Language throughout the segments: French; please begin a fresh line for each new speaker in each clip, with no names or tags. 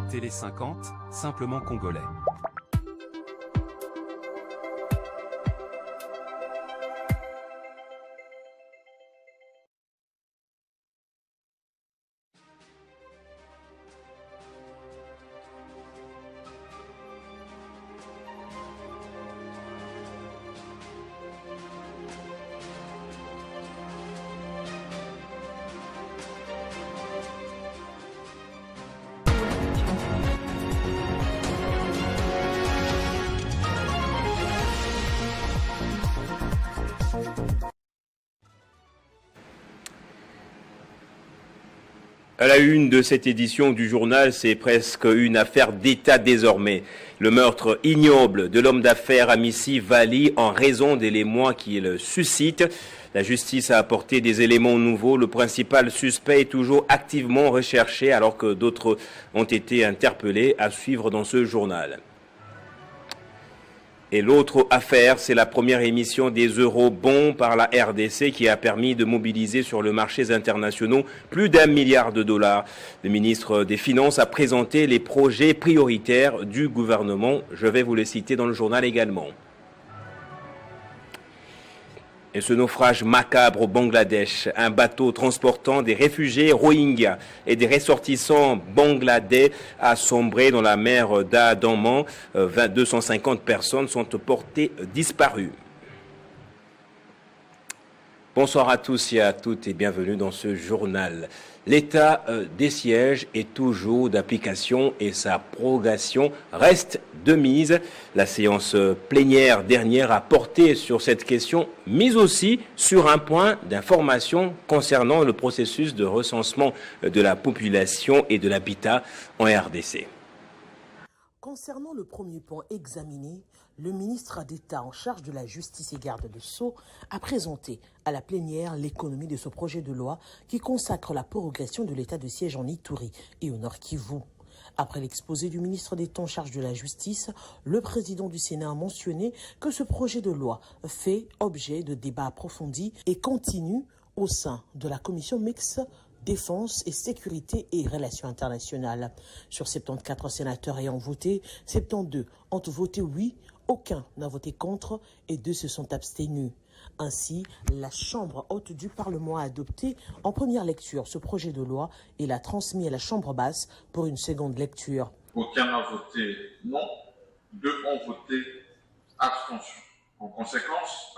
Télé 50, simplement congolais.
À la une de cette édition du journal, c'est presque une affaire d'État désormais. Le meurtre ignoble de l'homme d'affaires Amissi Vali en raison des éléments qu'il suscite. La justice a apporté des éléments nouveaux. Le principal suspect est toujours activement recherché alors que d'autres ont été interpellés, à suivre dans ce journal. Et l'autre affaire, c'est la première émission des eurobonds par la RDC qui a permis de mobiliser sur le marché international plus d'1 milliard de dollars. Le ministre des Finances a présenté les projets prioritaires du gouvernement. Je vais vous les citer dans le journal également. Et ce naufrage macabre au Bangladesh, un bateau transportant des réfugiés Rohingyas et des ressortissants bangladais a sombré dans la mer d'Andaman. 250 personnes sont portées disparues. Bonsoir à tous et à toutes et bienvenue dans ce journal. L'état des sièges est toujours d'application et sa prorogation reste de mise. La séance plénière dernière a porté sur cette question, mais aussi sur un point d'information concernant le processus de recensement de la population et de l'habitat en RDC.
Concernant le premier point examiné, le ministre d'État en charge de la justice et garde de Sceaux a présenté à la plénière l'économie de ce projet de loi qui consacre la prorogation de l'état de siège en Ituri et au Nord Kivu. Après l'exposé du ministre d'État en charge de la justice, le président du Sénat a mentionné que ce projet de loi fait objet de débats approfondis et continue au sein de la commission mixte Défense et sécurité et relations internationales. Sur 74 sénateurs ayant voté, 72 ont voté oui, aucun n'a voté contre et 2 se sont abstenus. Ainsi, la Chambre haute du Parlement a adopté en première lecture ce projet de loi et l'a transmis à la Chambre basse pour une seconde lecture.
Aucun n'a voté non, 2 ont voté abstention. En conséquence,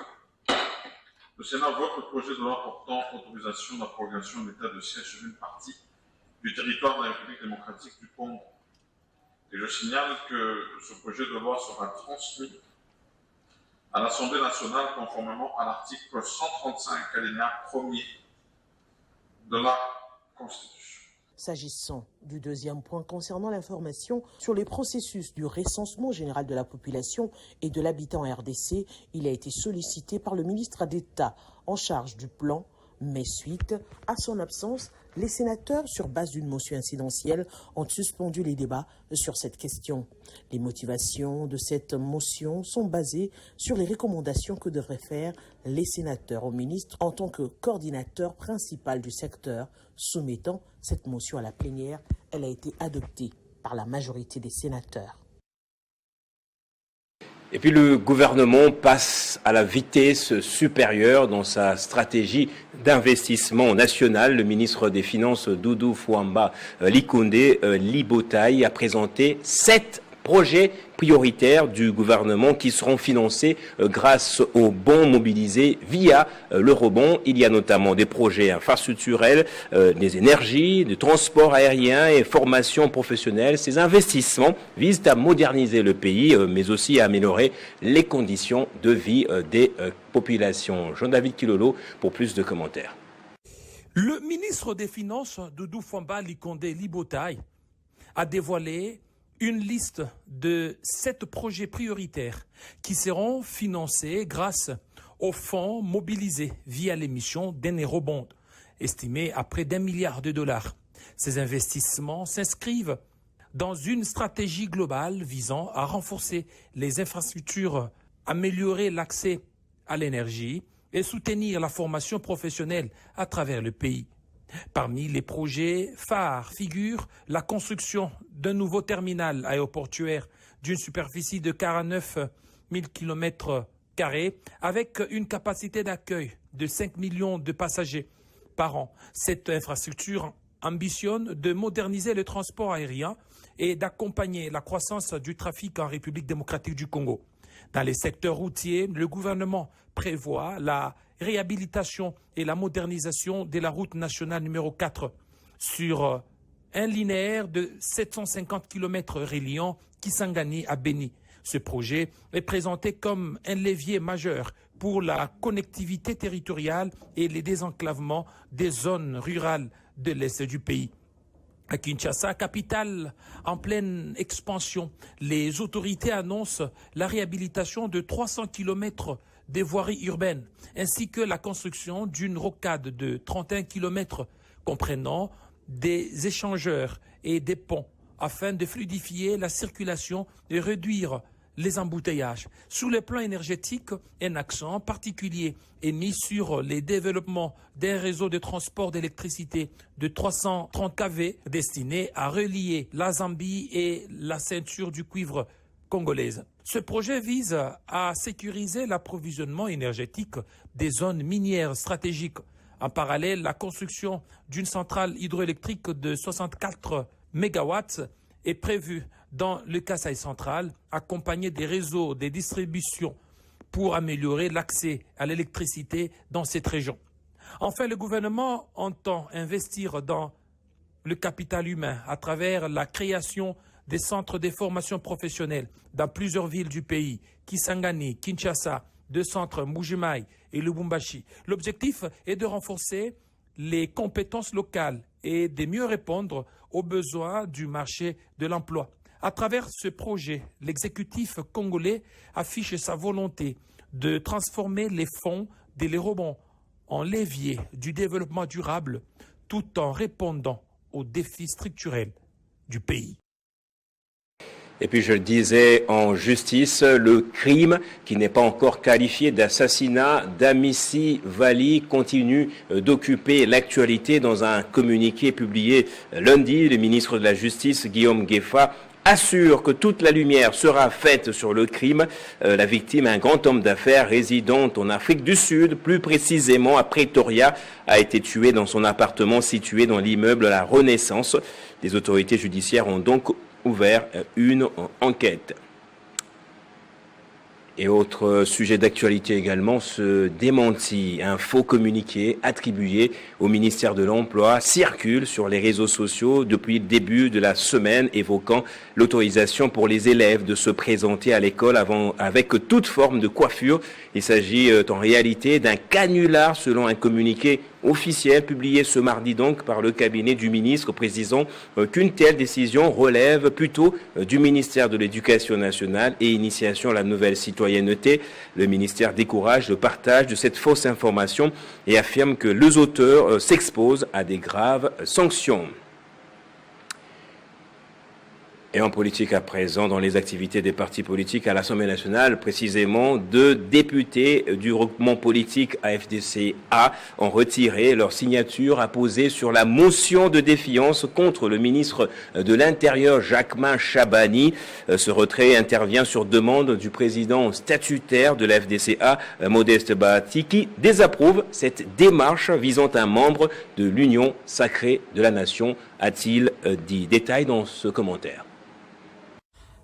le Sénat vote le projet de loi portant autorisation de la prorogation de l'état de siège sur une partie du territoire de la République démocratique du Congo. Et je signale que ce projet de loi sera transmis à l'Assemblée nationale conformément à l'article 135 alinéa 1er de la Constitution.
S'agissant du deuxième point concernant l'information sur les processus du recensement général de la population et de l'habitat en RDC, il a été sollicité par le ministre d'État en charge du plan, mais suite à son absence, les sénateurs, sur base d'une motion incidentielle, ont suspendu les débats sur cette question. Les motivations de cette motion sont basées sur les recommandations que devraient faire les sénateurs au ministre en tant que coordinateur principal du secteur. Soumettant cette motion à la plénière, elle a été adoptée par la majorité des sénateurs.
Et puis le gouvernement passe à la vitesse supérieure dans sa stratégie d'investissement national. Le ministre des Finances, Doudou Fouamba Likonde Libotaï, a présenté 7 projets prioritaires du gouvernement qui seront financés grâce aux bons mobilisés via l'eurobond. Il y a notamment des projets infrastructurels, des énergies, du transport aérien et formation professionnelle. Ces investissements visent à moderniser le pays, mais aussi à améliorer les conditions de vie des populations. Jean-David Kilolo pour plus de commentaires.
Le ministre des Finances, Doudou Fouamba Likonde Libotaï, a dévoilé une liste de 7 projets prioritaires qui seront financés grâce aux fonds mobilisés via l'émission d'un eurobond, estimé à près d'1 milliard de dollars. Ces investissements s'inscrivent dans une stratégie globale visant à renforcer les infrastructures, améliorer l'accès à l'énergie et soutenir la formation professionnelle à travers le pays. Parmi les projets phares figure la construction d'un nouveau terminal aéroportuaire d'une superficie de 49 000 km² avec une capacité d'accueil de 5 millions de passagers par an. Cette infrastructure ambitionne de moderniser le transport aérien et d'accompagner la croissance du trafic en République démocratique du Congo. Dans les secteurs routiers, le gouvernement prévoit la réhabilitation et la modernisation de la route nationale numéro 4 sur un linéaire de 750 km reliant Kisangani à Beni. Ce projet est présenté comme un levier majeur pour la connectivité territoriale et le désenclavement des zones rurales de l'Est du pays. À Kinshasa, capitale en pleine expansion, les autorités annoncent la réhabilitation de 300 km des voiries urbaines, ainsi que la construction d'une rocade de 31 km comprenant des échangeurs et des ponts, afin de fluidifier la circulation et réduire les embouteillages. Sur le plan énergétique, un accent particulier est mis sur les développements d'un réseau de transport d'électricité de 330 kV destiné à relier la Zambie et la ceinture du cuivre congolaise. Ce projet vise à sécuriser l'approvisionnement énergétique des zones minières stratégiques. En parallèle, la construction d'une centrale hydroélectrique de 64 MW est prévue dans le Kasaï central, accompagné des réseaux de distribution pour améliorer l'accès à l'électricité dans cette région. Enfin, le gouvernement entend investir dans le capital humain à travers la création des centres de formation professionnelle dans plusieurs villes du pays, Kisangani, Kinshasa, deux centres Mbuji-Mayi et Lubumbashi. L'objectif est de renforcer les compétences locales et de mieux répondre aux besoins du marché de l'emploi. À travers ce projet, l'exécutif congolais affiche sa volonté de transformer les fonds de l'Eurobond en levier du développement durable tout en répondant aux défis structurels du pays.
Et puis je le disais, en justice, le crime qui n'est pas encore qualifié d'assassinat d'Amissi Vali continue d'occuper l'actualité. Dans un communiqué publié lundi, le ministre de la Justice, Guillaume Gueffa, assure que toute la lumière sera faite sur le crime. La victime, un grand homme d'affaires résidant en Afrique du Sud, plus précisément à Pretoria, a été tué dans son appartement situé dans l'immeuble La Renaissance. Les autorités judiciaires ont donc ouvert une enquête. Et autre sujet d'actualité également, ce démenti, un faux communiqué attribué au ministère de l'Emploi circule sur les réseaux sociaux depuis le début de la semaine, évoquant l'autorisation pour les élèves de se présenter à l'école avec toute forme de coiffure. Il s'agit en réalité d'un canular selon un communiqué officiel publié ce mardi donc par le cabinet du ministre, précisant qu'une telle décision relève plutôt du ministère de l'Éducation nationale et Initiation à la nouvelle citoyenneté. Le ministère décourage le partage de cette fausse information et affirme que les auteurs s'exposent à des graves sanctions. Et en politique à présent, dans les activités des partis politiques à l'Assemblée nationale, précisément, 2 députés du regroupement politique AFDC-A ont retiré leur signature apposée sur la motion de défiance contre le ministre de l'Intérieur, Jacquemain Chabani. Ce retrait intervient sur demande du président statutaire de l'AFDC-A, Modeste Bahati, qui désapprouve cette démarche visant un membre de l'Union sacrée de la nation, a-t-il dit. Détail dans ce commentaire.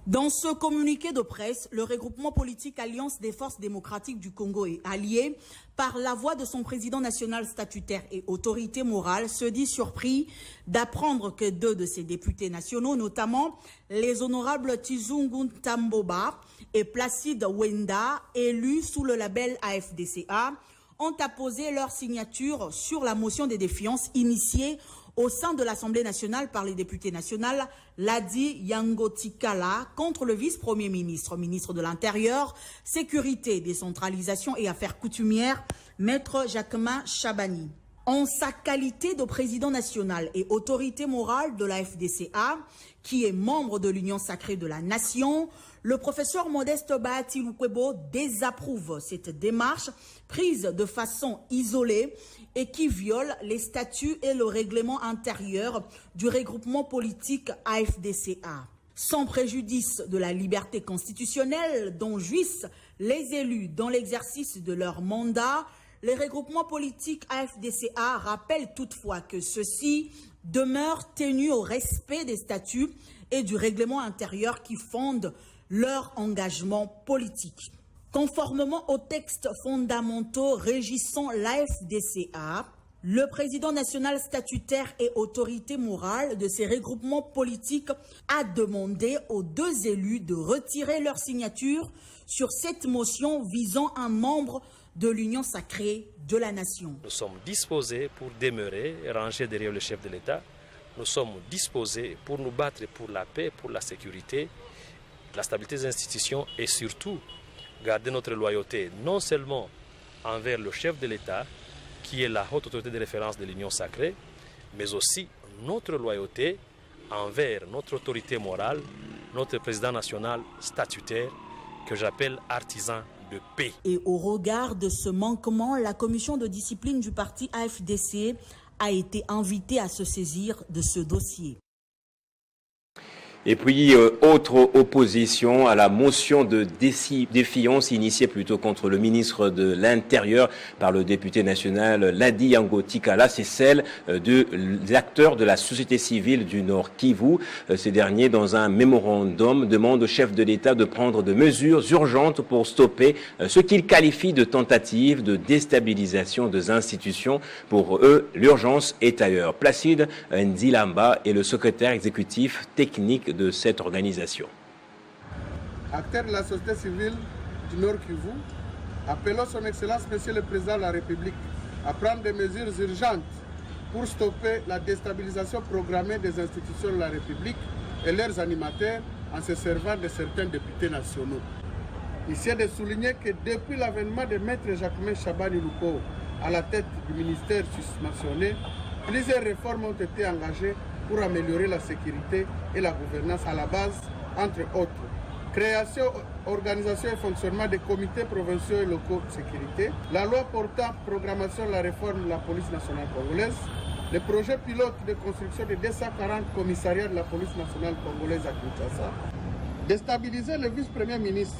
Dans ce communiqué de presse, le regroupement politique Alliance des forces démocratiques du Congo et allié, par la voix de son président national statutaire et autorité morale, se dit surpris d'apprendre que 2 de ses députés nationaux, notamment les honorables Tizungu Tamboba et Placide Wenda, élus sous le label AFDCA, ont apposé leur signature sur la motion de défiance initiée au sein de l'Assemblée nationale par les députés nationaux Ladi Yangotikala contre le vice-premier ministre, ministre de l'Intérieur, Sécurité, Décentralisation et Affaires coutumières, Maître Jacquemain Chabani. En sa qualité de président national et autorité morale de la FDCA, qui est membre de l'Union sacrée de la Nation, le professeur Modeste Bahati Lukwebo désapprouve cette démarche prise de façon isolée et qui viole les statuts et le règlement intérieur du regroupement politique AFDCA. Sans préjudice de la liberté constitutionnelle dont jouissent les élus dans l'exercice de leur mandat, les regroupements politiques AFDCA rappellent toutefois que ceux-ci demeurent tenus au respect des statuts et du règlement intérieur qui fondent leur engagement politique. Conformément aux textes fondamentaux régissant l'AFDCA, le président national statutaire et autorité morale de ces regroupements politiques a demandé aux deux élus de retirer leur signature sur cette motion visant un membre de l'Union sacrée de la Nation.
Nous sommes disposés pour demeurer et ranger derrière le chef de l'État. Nous sommes disposés pour nous battre pour la paix, pour la sécurité, la stabilité des institutions et surtout garder notre loyauté non seulement envers le chef de l'État, qui est la haute autorité de référence de l'Union sacrée, mais aussi notre loyauté envers notre autorité morale, notre président national statutaire, que j'appelle artisan de paix.
Et au regard de ce manquement, la commission de discipline du parti AFDC a été invitée à se saisir de ce dossier.
Et puis, autre opposition à la motion de défiance initiée plutôt contre le ministre de l'Intérieur par le député national Ladi Yango Tikala, c'est celle des acteurs de la société civile du Nord Kivu. Ces derniers, dans un mémorandum, demandent au chef de l'État de prendre de mesures urgentes pour stopper ce qu'ils qualifient de tentative de déstabilisation des institutions. Pour eux, l'urgence est ailleurs. Placide Nzilamba est le secrétaire exécutif technique de cette organisation.
Acteurs de la société civile du Nord Kivu, appelons son Excellence Monsieur le Président de la République à prendre des mesures urgentes pour stopper la déstabilisation programmée des institutions de la République et leurs animateurs en se servant de certains députés nationaux. Ici est de souligner que depuis l'avènement de Maître Jacquemain Chabani Luko à la tête du ministère susmentionné, plusieurs réformes ont été engagées pour améliorer la sécurité et la gouvernance à la base, entre autres. Création, organisation et fonctionnement des comités provinciaux et locaux de sécurité, la loi portant programmation de la réforme de la police nationale congolaise, le projet pilote de construction de 240 commissariats de la police nationale congolaise à Kinshasa, déstabiliser le vice-premier ministre,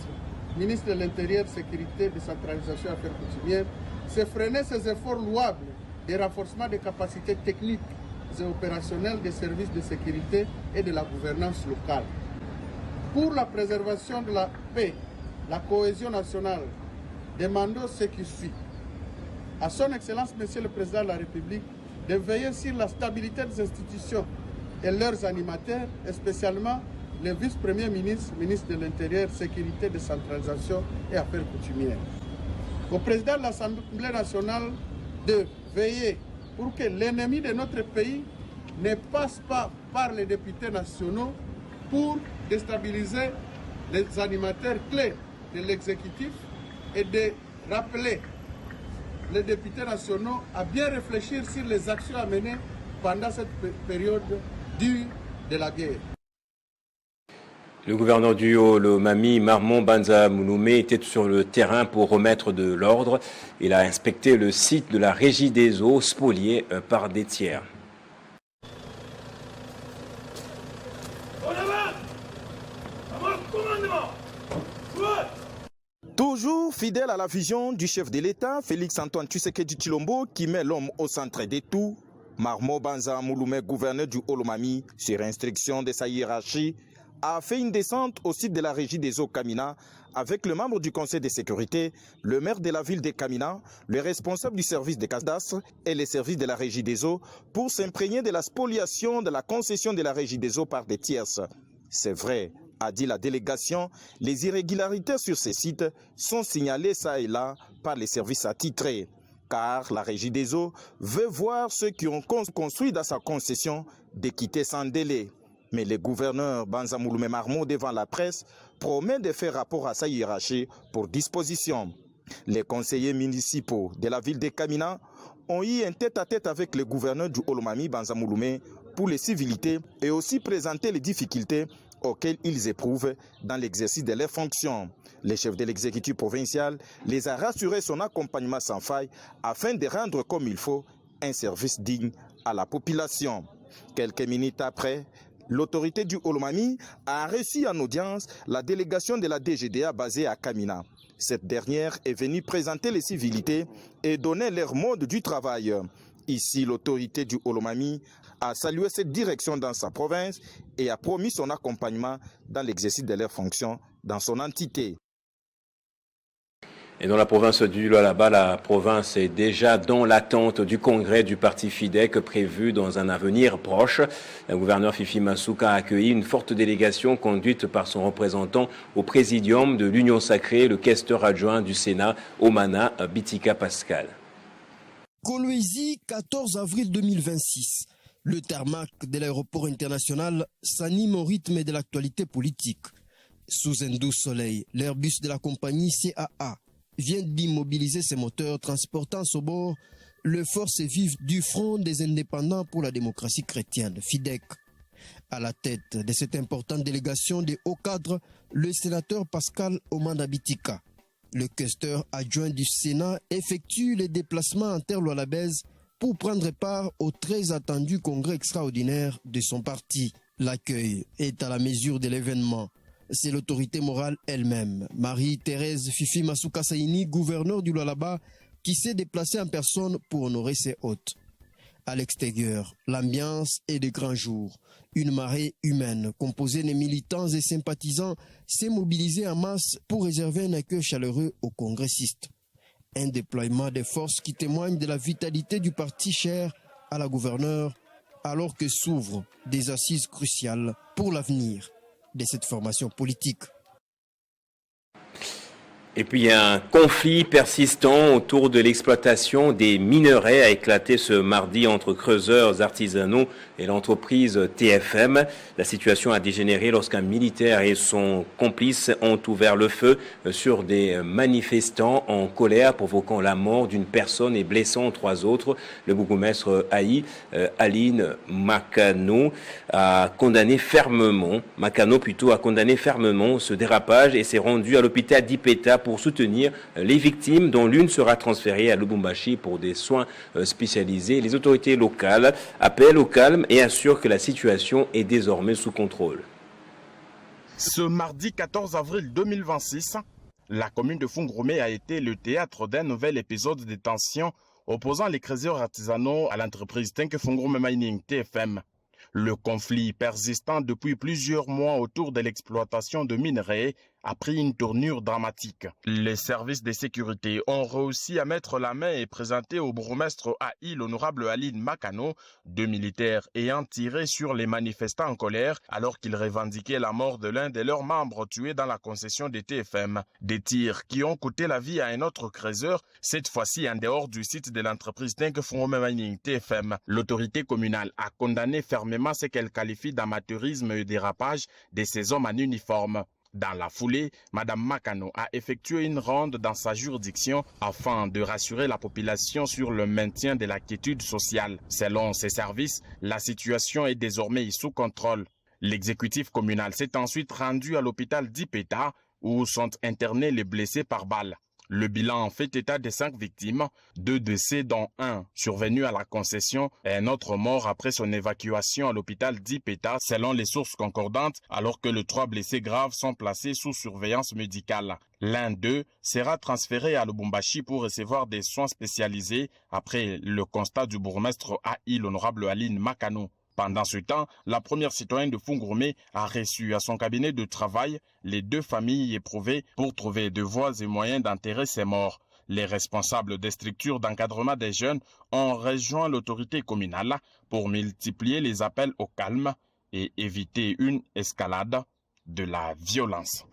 ministre de l'Intérieur, Sécurité, Décentralisation et Affaires coutumières, c'est freiner ses efforts louables de renforcement des capacités techniques et opérationnels des services de sécurité et de la gouvernance locale. Pour la préservation de la paix, la cohésion nationale, demandons ce qui suit. À son Excellence, Monsieur le Président de la République, de veiller sur la stabilité des institutions et leurs animateurs, et spécialement le vice-premier ministre, ministre de l'Intérieur, Sécurité, Décentralisation et Affaires coutumières. Au Président de l'Assemblée nationale de veiller pour que l'ennemi de notre pays ne passe pas par les députés nationaux pour déstabiliser les animateurs clés de l'exécutif et de rappeler les députés nationaux à bien réfléchir sur les actions à mener pendant cette période dure de la guerre.
Le gouverneur du Haut-Lomami, Marmon Banza Mounoumé, était sur le terrain pour remettre de l'ordre. Il a inspecté le site de la Régie des eaux spolié par des tiers.
Toujours fidèle à la vision du chef de l'État, Félix-Antoine Tshisekedi Tshilombo, qui met l'homme au centre de tout, Marmon Banza Mounoumé, gouverneur du Haut-Lomami, sur instruction de sa hiérarchie, a fait une descente au site de la Régie des eaux Kamina avec le membre du Conseil de sécurité, le maire de la ville de Kamina, le responsable du service de cadastre et les services de la Régie des eaux pour s'imprégner de la spoliation de la concession de la Régie des eaux par des tierces. C'est vrai, a dit la délégation, les irrégularités sur ces sites sont signalées ça et là par les services attitrés. Car la Régie des eaux veut voir ceux qui ont construit dans sa concession de quitter sans délai. Mais le gouverneur Banza Mouloumé Marmon devant la presse promet de faire rapport à sa hiérarchie pour disposition. Les conseillers municipaux de la ville de Kamina ont eu un tête-à-tête avec le gouverneur du Olomami, Banza Mouloumé, pour les civilités et aussi présenter les difficultés auxquelles ils éprouvent dans l'exercice de leurs fonctions. Le chef de l'exécutif provincial les a rassurés son accompagnement sans faille afin de rendre comme il faut un service digne à la population. Quelques minutes après, l'autorité du Olomami a reçu en audience la délégation de la DGDA basée à Kamina. Cette dernière est venue présenter les civilités et donner leur mode du travail. Ici, l'autorité du Olomami a salué cette direction dans sa province et a promis son accompagnement dans l'exercice de leurs fonctions dans son entité.
Et dans la province du Lualaba, la province est déjà dans l'attente du congrès du parti FIDEC prévu dans un avenir proche. Le gouverneur Fifi Masuka a accueilli une forte délégation conduite par son représentant au présidium de l'Union Sacrée, le questeur adjoint du Sénat, Omana Bitika Pascal.
Kolwezi, 14 avril 2026. Le tarmac de l'aéroport international s'anime au rythme de l'actualité politique. Sous un doux soleil, l'Airbus de la compagnie CAA vient d'immobiliser ses moteurs transportant sur bord les forces vives du Front des indépendants pour la démocratie chrétienne, FIDEC. À la tête de cette importante délégation de hauts cadres, le sénateur Pascal Omanda Bitika. Le questeur adjoint du Sénat effectue les déplacements en terre lualabaise pour prendre part au très attendu congrès extraordinaire de son parti. L'accueil est à la mesure de l'événement. C'est l'autorité morale elle-même, Marie-Thérèse Fifi Masuka Saini, gouverneur du Lualaba, qui s'est déplacée en personne pour honorer ses hôtes. À l'extérieur, l'ambiance est de grand jour. Une marée humaine, composée de militants et sympathisants, s'est mobilisée en masse pour réserver un accueil chaleureux aux congressistes. Un déploiement des forces qui témoigne de la vitalité du parti cher à la gouverneure, alors que s'ouvrent des assises cruciales pour l'avenir de cette formation politique.
Et puis un conflit persistant autour de l'exploitation des minerais a éclaté ce mardi entre creuseurs artisanaux et l'entreprise TFM. La situation a dégénéré lorsqu'un militaire et son complice ont ouvert le feu sur des manifestants en colère, provoquant la mort d'une personne et blessant 3 autres. Le bourgmestre Aline Makano a condamné fermement ce dérapage et s'est rendu à l'hôpital d'Ipeta pour soutenir les victimes, dont l'une sera transférée à Lubumbashi pour des soins spécialisés. Les autorités locales appellent au calme et assurent que la situation est désormais sous contrôle.
Ce mardi 14 avril 2026, la commune de Fungurumé a été le théâtre d'un nouvel épisode de tension opposant les creuseurs artisanaux à l'entreprise Tenke Fungurumé Mining TFM. Le conflit persistant depuis plusieurs mois autour de l'exploitation de minerais a pris une tournure dramatique. Les services de sécurité ont réussi à mettre la main et présenter au bourgmestre AI l'honorable Aline Makano 2 militaires ayant tiré sur les manifestants en colère alors qu'ils revendiquaient la mort de l'un de leurs membres tués dans la concession des TFM. Des tirs qui ont coûté la vie à un autre creuseur, cette fois-ci en dehors du site de l'entreprise Tenke Fungurumé Mining TFM. L'autorité communale a condamné fermement ce qu'elle qualifie d'amateurisme et dérapage de ces hommes en uniforme. Dans la foulée, Mme Makano a effectué une ronde dans sa juridiction afin de rassurer la population sur le maintien de la quiétude sociale. Selon ses services, la situation est désormais sous contrôle. L'exécutif communal s'est ensuite rendu à l'hôpital d'Ipeta où sont internés les blessés par balle. Le bilan fait état de 5 victimes, 2 décès dont 1 survenu à la concession et un autre mort après son évacuation à l'hôpital d'Ipeta selon les sources concordantes, alors que les 3 blessés graves sont placés sous surveillance médicale. L'un d'eux sera transféré à Lubumbashi pour recevoir des soins spécialisés après le constat du bourgmestre AI, l'honorable Aline Makano. Pendant ce temps, la première citoyenne de Fungurumé a reçu à son cabinet de travail les 2 familles éprouvées pour trouver de voies et moyens d'enterrer ces morts. Les responsables des structures d'encadrement des jeunes ont rejoint l'autorité communale pour multiplier les appels au calme et éviter une escalade de la violence.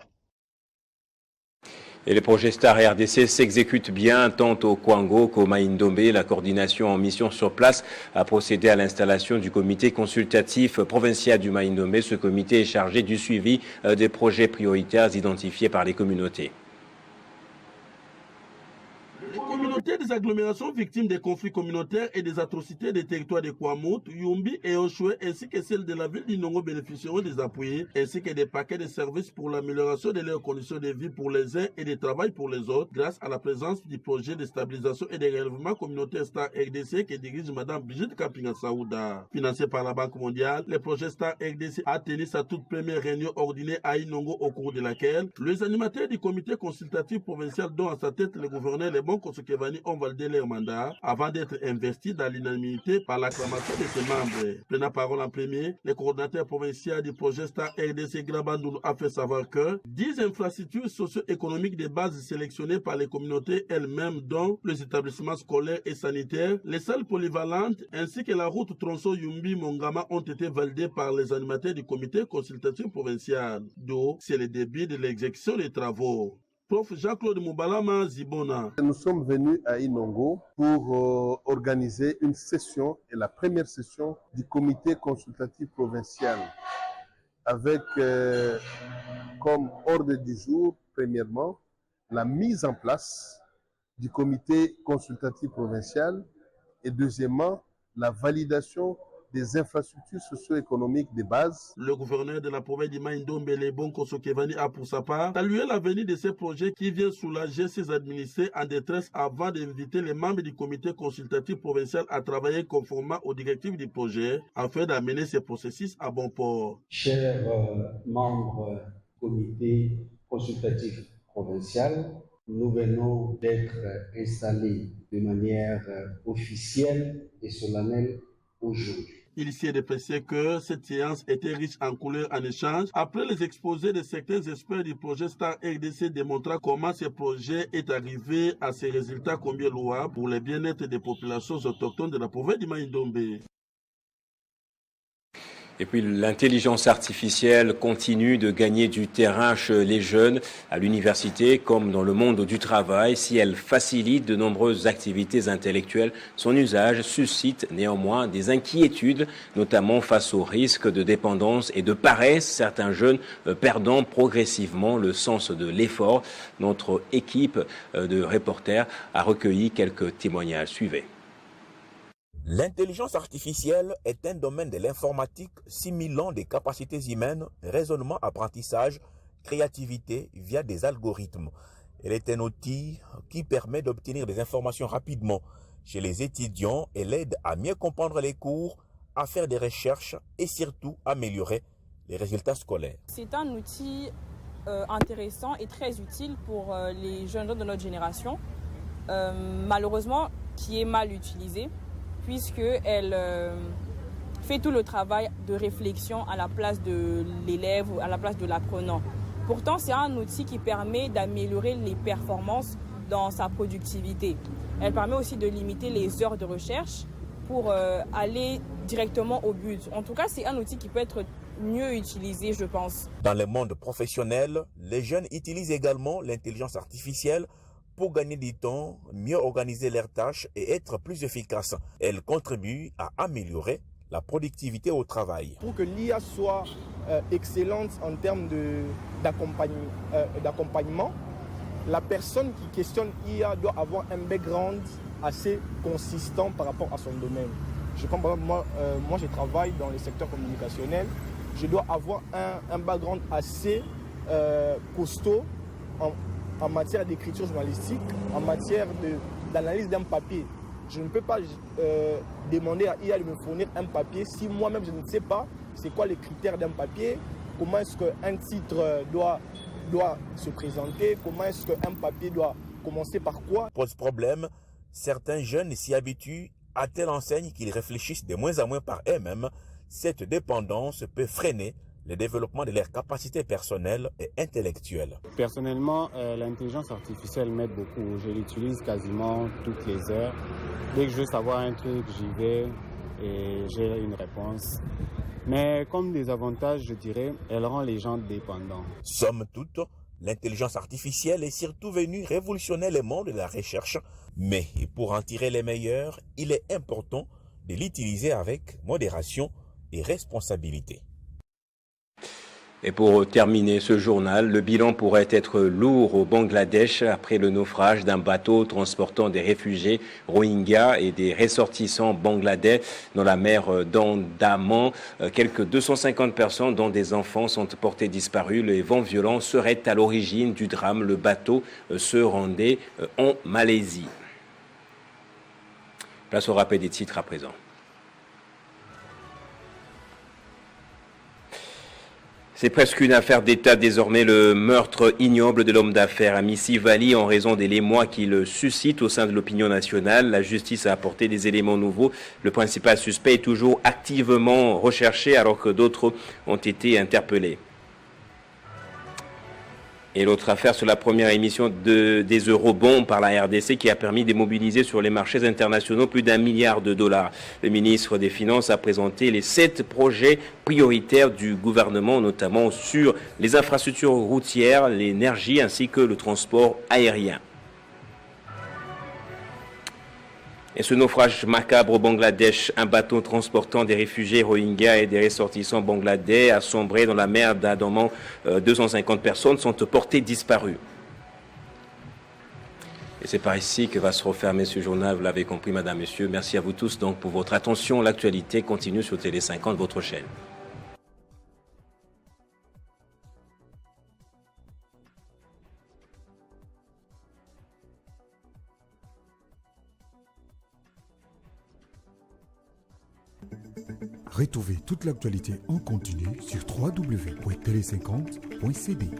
Et les projets Star et RDC s'exécutent bien tant au Kwango qu'au Maïndombe. La coordination en mission sur place a procédé à l'installation du comité consultatif provincial du Maïndombe. Ce comité est chargé du suivi des projets prioritaires identifiés par les communautés.
côté des agglomérations victimes des conflits communautaires et des atrocités des territoires de Kwamut, Yumbi et Oshwe, ainsi que celles de la ville d'Inongo bénéficieront des appuis, ainsi que des paquets de services pour l'amélioration de leurs conditions de vie pour les uns et de travail pour les autres, grâce à la présence du projet de stabilisation et de relèvement communautaire Star RDC que dirige Mme Brigitte Kapinga Saouda. Financé par la Banque mondiale, le projet Star RDC a tenu sa toute première réunion ordinaire à Inongo, au cours de laquelle les animateurs du comité consultatif provincial, dont à sa tête le gouverneur Lebon Kosokevani, ont validé leur mandat avant d'être investis dans l'unanimité par l'acclamation de ses membres. Prenant parole en premier, le coordinateur provincial du projet Star RDC Grabandoulou a fait savoir que 10 infrastructures socio-économiques de base sélectionnées par les communautés elles-mêmes, dont les établissements scolaires et sanitaires, les salles polyvalentes ainsi que la route tronçon Yumbi-Mongama ont été validées par les animateurs du comité consultatif provincial. Donc, c'est le début de l'exécution des travaux. Prof. Jean-Claude Moubalama Zibona.
Nous sommes venus à Inongo pour organiser une session, et la première session du comité consultatif provincial, avec comme ordre du jour, premièrement, la mise en place du comité consultatif provincial et deuxièmement, la validation des infrastructures socio-économiques de base.
Le gouverneur de la province de Maïndombe, Lebon Kosokevani, a pour sa part salué la venue de ces projets qui vient soulager ses administrés en détresse avant d'inviter les membres du comité consultatif provincial à travailler conformément aux directives du projet afin d'amener ces processus à bon port.
Chers membres du comité consultatif provincial, nous venons d'être installés de manière officielle et solennelle aujourd'hui.
Il s'y est dépêché que cette séance était riche en couleurs en échange après les exposés de certains experts du projet Star RDC démontrant comment ce projet est arrivé à ces résultats combien louables pour le bien-être des populations autochtones de la province de Maïndombe.
Et puis l'intelligence artificielle continue de gagner du terrain chez les jeunes à l'université comme dans le monde du travail. Si elle facilite de nombreuses activités intellectuelles, son usage suscite néanmoins des inquiétudes, notamment face au risque de dépendance et de paresse, certains jeunes perdant progressivement le sens de l'effort. Notre équipe de reporters a recueilli quelques témoignages. Suivez.
L'intelligence artificielle est un domaine de l'informatique simulant des capacités humaines, raisonnement, apprentissage, créativité via des algorithmes. Elle est un outil qui permet d'obtenir des informations rapidement chez les étudiants et l'aide à mieux comprendre les cours, à faire des recherches et surtout améliorer les résultats scolaires.
C'est un outil intéressant et très utile pour les jeunes gens de notre génération, malheureusement qui est mal utilisé, puisqu'elle fait tout le travail de réflexion à la place de l'élève ou à la place de l'apprenant. Pourtant, c'est un outil qui permet d'améliorer les performances dans sa productivité. Elle permet aussi de limiter les heures de recherche pour aller directement au but. En tout cas, c'est un outil qui peut être mieux utilisé, je pense.
Dans le monde professionnel, les jeunes utilisent également l'intelligence artificielle pour gagner du temps, mieux organiser leurs tâches et être plus efficaces. Elle contribue à améliorer la productivité au travail.
Pour que l'IA soit excellente en termes d'accompagnement, la personne qui questionne l'IA doit avoir un background assez consistant par rapport à son domaine. Je comprends, moi je travaille dans le secteur communicationnel, je dois avoir un background assez costaud en matière d'écriture journalistique, en matière d'analyse d'un papier. Je ne peux pas demander à IA de me fournir un papier si moi-même je ne sais pas c'est quoi les critères d'un papier, comment est-ce qu'un titre doit se présenter, comment est-ce qu'un papier doit commencer par quoi.
Pose problème, certains jeunes s'y habituent à telle enseigne qu'ils réfléchissent de moins en moins par eux-mêmes. Cette dépendance peut freiner le développement de leurs capacités personnelles et intellectuelles.
Personnellement, l'intelligence artificielle m'aide beaucoup. Je l'utilise quasiment toutes les heures. Dès que je veux savoir un truc, j'y vais et j'ai une réponse. Mais comme des avantages, je dirais, elle rend les gens dépendants.
Somme toute, l'intelligence artificielle est surtout venue révolutionner le monde de la recherche. Mais pour en tirer les meilleurs, il est important de l'utiliser avec modération et responsabilité.
Et pour terminer ce journal, le bilan pourrait être lourd au Bangladesh après le naufrage d'un bateau transportant des réfugiés Rohingyas et des ressortissants bangladais dans la mer d'Andaman. Quelques 250 personnes, dont des enfants, sont portées disparues. Les vents violents seraient à l'origine du drame. Le bateau se rendait en Malaisie. Place au rappel des titres à présent. C'est presque une affaire d'État désormais, le meurtre ignoble de l'homme d'affaires Amissi Vali en raison des émois qu'il suscite au sein de l'opinion nationale. La justice a apporté des éléments nouveaux. Le principal suspect est toujours activement recherché alors que d'autres ont été interpellés. Et l'autre affaire sur la première émission des eurobonds par la RDC qui a permis de mobiliser sur les marchés internationaux plus d'1 milliard de dollars. Le ministre des Finances a présenté les 7 projets prioritaires du gouvernement, notamment sur les infrastructures routières, l'énergie ainsi que le transport aérien. Et ce naufrage macabre au Bangladesh, un bateau transportant des réfugiés Rohingyas et des ressortissants bangladais a sombré dans la mer d'Andaman. 250 personnes sont portées disparues. Et c'est par ici que va se refermer ce journal, vous l'avez compris, madame, messieurs. Merci à vous tous donc pour votre attention. L'actualité continue sur Télé 50, votre chaîne.
Retrouvez toute l'actualité en continu sur www.tele50.cd.